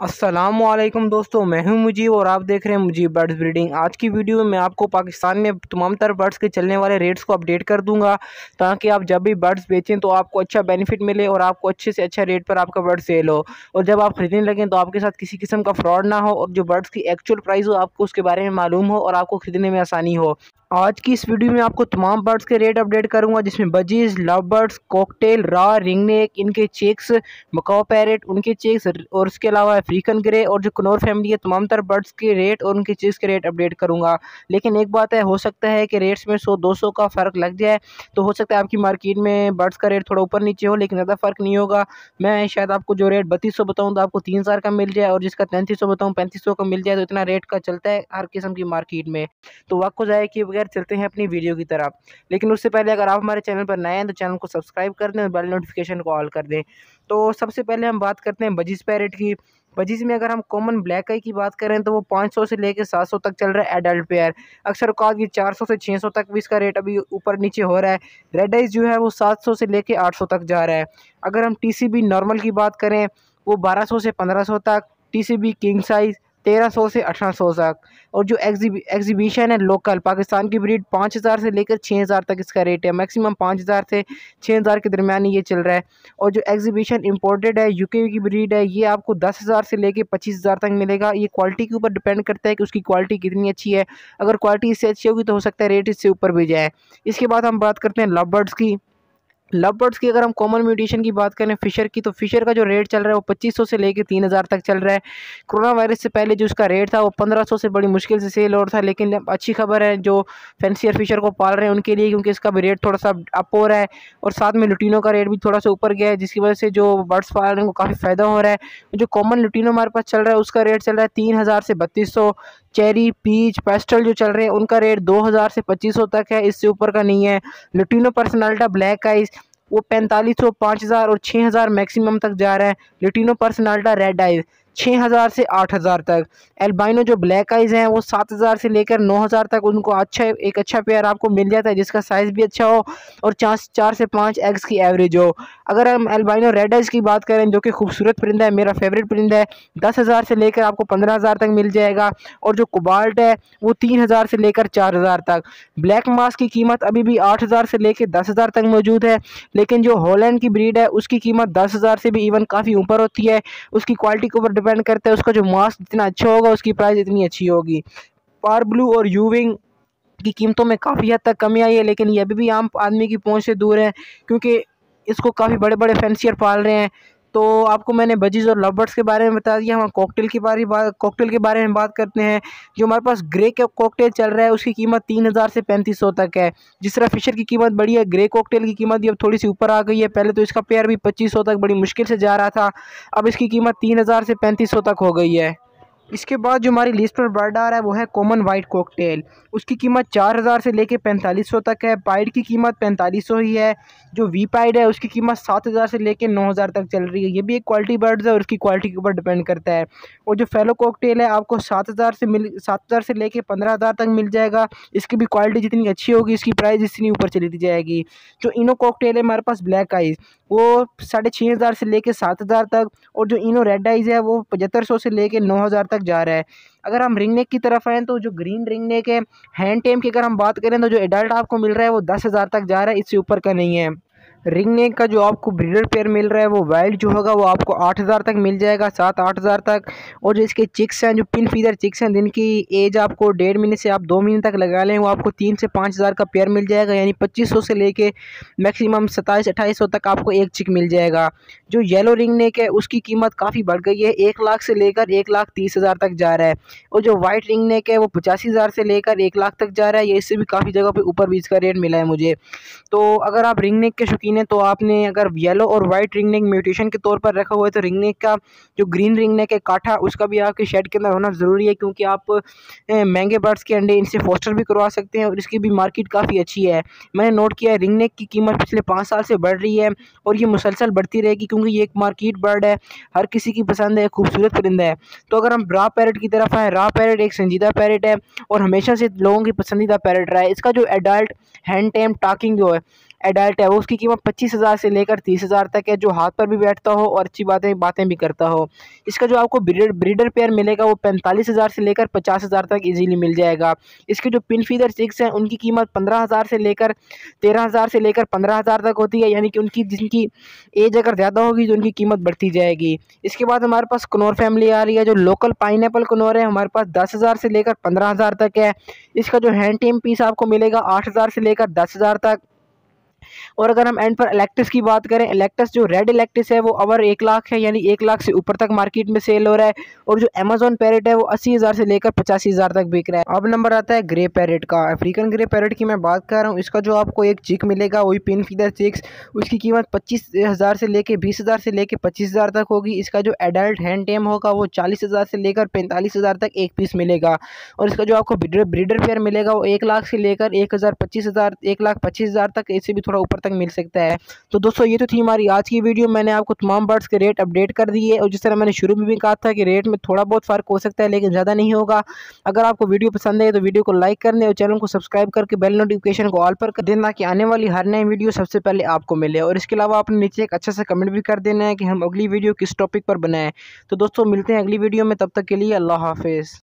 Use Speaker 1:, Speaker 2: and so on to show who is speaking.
Speaker 1: अस्सलामुअलैकुम दोस्तों, मैं हूं मुजीब और आप देख रहे हैं मुजीब बर्ड्स ब्रीडिंग। आज की वीडियो में मैं आपको पाकिस्तान में तमाम तरह बर्ड्स के चलने वाले रेट्स को अपडेट कर दूंगा, ताकि आप जब भी बर्ड्स बेचें तो आपको अच्छा बेनिफिट मिले और आपको अच्छे से अच्छा रेट पर आपका बर्ड सेल हो। और जब आप खरीदने लगें तो आपके साथ किसी किस्म का फ्रॉड ना हो और जो बर्ड्स की एक्चुअल प्राइस हो आपको उसके बारे में मालूम हो और आपको खरीदने में आसानी हो। आज की इस वीडियो में आपको तमाम बर्ड्स के रेट अपडेट करूंगा, जिसमें बजीज, लव बर्ड्स, कॉकटेल, रा, रिंगनेक, इनके चेक्स, मकाओ पैरेट, उनके चेक्स और उसके अलावा अफ्रीकन ग्रे और जो कनौर फैमिली है तमाम तरह बर्ड्स के रेट और उनके चेक्स के रेट अपडेट करूंगा। लेकिन एक बात है, हो सकता है कि रेट्स में 100-200 का फ़र्क लग जाए, तो हो सकता है आपकी मार्केट में बर्ड्स का रेट थोड़ा ऊपर नीचे हो, लेकिन ज़्यादा फ़र्क नहीं होगा। मैं शायद आपको जो रेट 3200 बताऊँ तो आपको 3000 का मिल जाए, और जिसका 3300 बताऊँ 3500 का मिल जाए। तो इतना रेट का चलता है हर किस्म की मार्केट में। तो वक्त को ज़ाया किए बगैर चलते हैं अपनी वीडियो की तरफ। लेकिन उससे पहले अगर आप हमारे चैनल पर नए हैं तो चैनल को सब्सक्राइब कर दें और बेल नोटिफिकेशन को ऑल कर दें। तो सबसे पहले हम बात करते हैं बजीज पैरेट की। बजीज में अगर हम कॉमन ब्लैक आई की बात करें तो वो 500 से लेकर 700 तक चल रहा है एडल्ट पेयर। अक्सर औकात ये 400 से 600 तक भी इसका रेट अभी ऊपर नीचे हो रहा है। रेड आइज जो है वो 700 से लेकर 800 तक जा रहा है। अगर हम टीसीबी नॉर्मल की बात करें वो 1200 से 1500 तक, टीसीबी किंग साइज 1300 से 1800 तक। और जो एग्जीबिशन है लोकल पाकिस्तान की ब्रीड 5000 से लेकर 6000 तक इसका रेट है। मैक्सिमम 5000 से 6000 के दरमियान ये चल रहा है। और जो एग्जीबिशन इंपोर्टेड है यूके की ब्रीड है, ये आपको 10,000 से लेकर 25,000 तक मिलेगा। ये क्वालिटी के ऊपर डिपेंड करता है कि उसकी क्वालिटी कितनी अच्छी है। अगर क्वालिटी इससे अच्छी होगी तो हो सकता है रेट इससे ऊपर भी जाए। इसके बाद हम बात करते हैं लव बर्ड्स की। लव बर्ड्स की अगर हम कॉमन म्यूटेशन की बात करें फिशर की, तो फिशर का जो रेट चल रहा है वो 2500 से लेकर 3000 तक चल रहा है। कोरोना वायरस से पहले जो उसका रेट था वो 1500 से बड़ी मुश्किल से सेल हो रहा था। लेकिन अच्छी खबर है जो फैंसियर फिशर को पाल रहे हैं उनके लिए, क्योंकि इसका भी रेट थोड़ा सा अप हो रहा है। और साथ में लुटीनो का रेट भी थोड़ा सा ऊपर गया है, जिसकी वजह से जो बर्ड्स पाल रहे हैं उनको काफ़ी फ़ायदा हो रहा है। जो कॉमन लुटीनो हमारे पास चल रहा है उसका रेट चल रहा है 3000 से 3200। चेरी, पीच, पेस्टल जो चल रहे हैं उनका रेट 2000 से 2500 तक है, इससे ऊपर का नहीं है। लुटीनो पर्सनाल्टा ब्लैक आइज वो 4500, 5000 और 6000 मैक्सिमम तक जा रहा है। लिटिनो पर्सनाल्टा रेड आइज 6000 से 8000 तक। एल्बाइनो जो ब्लैक आइज हैं वो 7000 से लेकर 9000 तक उनको एक अच्छा पेयर आपको मिल जाता है, जिसका साइज़ भी अच्छा हो और 4 से 5 एग्स की एवरेज हो। अगर हम एल्बाइनो रेड आइज की बात करें जो कि खूबसूरत परिंदा है, मेरा फेवरेट परिंदा है, 10,000 से लेकर आपको 15,000 तक मिल जाएगा। और जो कोबाल्ट है वो 3000 से लेकर 4000 तक। ब्लैक मास्क की कीमत अभी भी 8000 से लेकर 10,000 तक मौजूद है। लेकिन जो हॉलैंड की ब्रीड है उसकी कीमत 10,000 से भी इवन काफ़ी ऊपर होती है। उसकी क्वालिटी के ऊपर डिपेंड करता है, उसका जो मास्क जितना अच्छा होगा उसकी प्राइस इतनी अच्छी होगी। पार ब्लू और यूविंग की कीमतों में काफ़ी हद तक कमी आई है, लेकिन ये अभी भी आम आदमी की पहुंच से दूर है, क्योंकि इसको काफ़ी बड़े बड़े फैंसियर पाल रहे हैं। तो आपको मैंने बजीज और लव बर्ड्स के बारे में बता दिया। हम कॉकटेल के बारे में बात करते हैं। जो हमारे पास ग्रे कॉकटेल चल रहा है उसकी कीमत 3000 से 3500 तक है। जिस तरह फिशर की कीमत बढ़ी है, ग्रे कॉकटेल की कीमत भी अब थोड़ी सी ऊपर आ गई है। पहले तो इसका पेयर भी 2500 तक बड़ी मुश्किल से जा रहा था, अब इसकी कीमत 3000 से 3500 तक हो गई है। इसके बाद जो हमारी लिस्ट पर बर्ड आ रहा है वो है कॉमन वाइट कॉकटेल। उसकी कीमत 4000 से लेके 4500 तक है। पाइड की कीमत 4500 ही है। जो वी पाइड है उसकी कीमत 7000 से लेके 9000 तक चल रही है। ये भी एक क्वालिटी बर्ड्स है और उसकी क्वालिटी के ऊपर डिपेंड करता है। और जो फेलो कॉकटेल है आपको 7000 से लेके 15,000 तक मिल जाएगा। इसकी भी क्वालिटी जितनी अच्छी होगी इसकी प्राइस इतनी ऊपर चली जाएगी। जो इनो कॉकटेल है हमारे पास ब्लैक आइज वो 6500 से लेके 7000 तक। और जो इनो रेड आइज है वो 7500 से लेके 9000 तक जा रहा है। अगर हम रिंग नेक की तरफ आएँ तो जो ग्रीन रिंग नेक है हैंड टेम की अगर हम बात करें तो जो एडल्ट आपको मिल रहा है वो 10,000 तक जा रहा है, इससे ऊपर का नहीं है। रिंग नेक का जो आपको ब्रीडर पेयर मिल रहा है वो वाइल्ड जो होगा वो आपको 8000 तक मिल जाएगा, 7-8000 तक। और जो इसके चिक्स हैं जो पिन फीदर चिक्स हैं जिनकी एज आपको 1.5 महीने से आप 2 महीने तक लगा लें, वो आपको 3 से 5000 का पेयर मिल जाएगा। यानी 2500 से लेके मैक्सिमम 27-2800 तक आपको एक चिक मिल जाएगा। जो येलो रिंग नेक है उसकी कीमत काफ़ी बढ़ गई है, 1 लाख से लेकर 1,30,000 तक जा रहा है। और जो वाइट रिंग नेक है वो 85,000 से लेकर 1 लाख तक जा रहा है। ये इससे भी काफ़ी जगह पे ऊपर भी इसका रेट मिला है मुझे। तो अगर आप रिंग नेक के शौकीन हैं तो आपने अगर येलो और वाइट रिंग नेक म्यूटेशन के तौर पर रखा हुआ है तो रिंग नेक का जो ग्रीन रिंग नेक है काठा उसका भी आपके शेड के अंदर होना ज़रूरी है, क्योंकि आप महंगे बर्ड्स के अंडे इनसे फोस्टर भी करवा सकते हैं और इसकी भी मार्केट काफ़ी अच्छी है। मैंने नोट किया है रिंग नेक की कीमत पिछले 5 साल से बढ़ रही है और ये मुसलसल बढ़ती रहेगी, क्योंकि ये एक मार्केट बर्ड है, हर किसी की पसंद है, खूबसूरत परिंदा है। तो अगर हम रा पैरट की तरफ आए, रा पैरट एक संजीदा पैरट है और हमेशा से लोगों की पसंदीदा पैरट रहा है। इसका जो एडल्ट हैंड टेम टाकिंग जो है एडल्ट है वो उसकी कीमत 25,000 से लेकर 30,000 तक है, जो हाथ पर भी बैठता हो और अच्छी बातें बातें भी करता हो। इसका जो आपको ब्रीडर पेयर मिलेगा वो 45,000 से लेकर 50,000 तक इजीली मिल जाएगा। इसके जो पिन फीडर चिक्स हैं उनकी कीमत 15,000 से लेकर 13,000 से लेकर 15,000 तक होती है, यानी कि उनकी जिनकी एज अगर ज़्यादा होगी तो उनकी कीमत बढ़ती जाएगी। इसके बाद हमारे पास कनौर फैमिली आ रही है, जो लोकल पाइनएप्पल कनौर है हमारे पास 10,000 से लेकर 15,000 तक है। इसका जो हैंड टेम पीस आपको मिलेगा 8,000 से लेकर 10,000 तक। और अगर हम एंड पर इलेक्ट्रस की बात करें, इलेक्ट्रस जो रेड इलेक्ट्रस है वो ओवर 1 लाख है, यानी 1 लाख से ऊपर तक मार्केट में सेल हो रहा है। और जो अमेजोन पैरेट है वो 80,000 से लेकर 85,000 तक बिक रहा है। अब नंबर आता है ग्रे पैरेट का। अफ्रीकन ग्रे पैरेट की मैं बात कर रहा हूँ। इसका जो आपको एक चिक मिलेगा वही पिन फीडर चिक्स, उसकी कीमत 25,000 से लेकर 20,000 से लेकर 25,000 तक होगी। इसका जो एडल्ट हैंड टेम होगा वो 40,000 से लेकर 45,000 तक एक पीस मिलेगा। और इसका जो आपको ब्रीडर पेयर मिलेगा वो 1 लाख से लेकर 1,25,000 1,25,000 तक, इससे भी थोड़ा ऊपर तक मिल सकता है। तो दोस्तों ये तो थी हमारी आज की वीडियो। मैंने आपको तमाम बर्ड्स के रेट अपडेट कर दिए, और जिस तरह मैंने शुरू में भी कहा था कि रेट में थोड़ा बहुत फ़र्क हो सकता है लेकिन ज़्यादा नहीं होगा। अगर आपको वीडियो पसंद है तो वीडियो को लाइक करने और चैनल को सब्सक्राइब करके बेल नोटिफिकेशन को ऑल पर कर देना, कि आने वाली हर नई वीडियो सबसे पहले आपको मिले। और इसके अलावा आपने नीचे एक अच्छा सा कमेंट भी कर देना है कि हम अगली वीडियो किस टॉपिक पर बनाएं। तो दोस्तों मिलते हैं अगली वीडियो में, तब तक के लिए अल्लाह हाफिज़।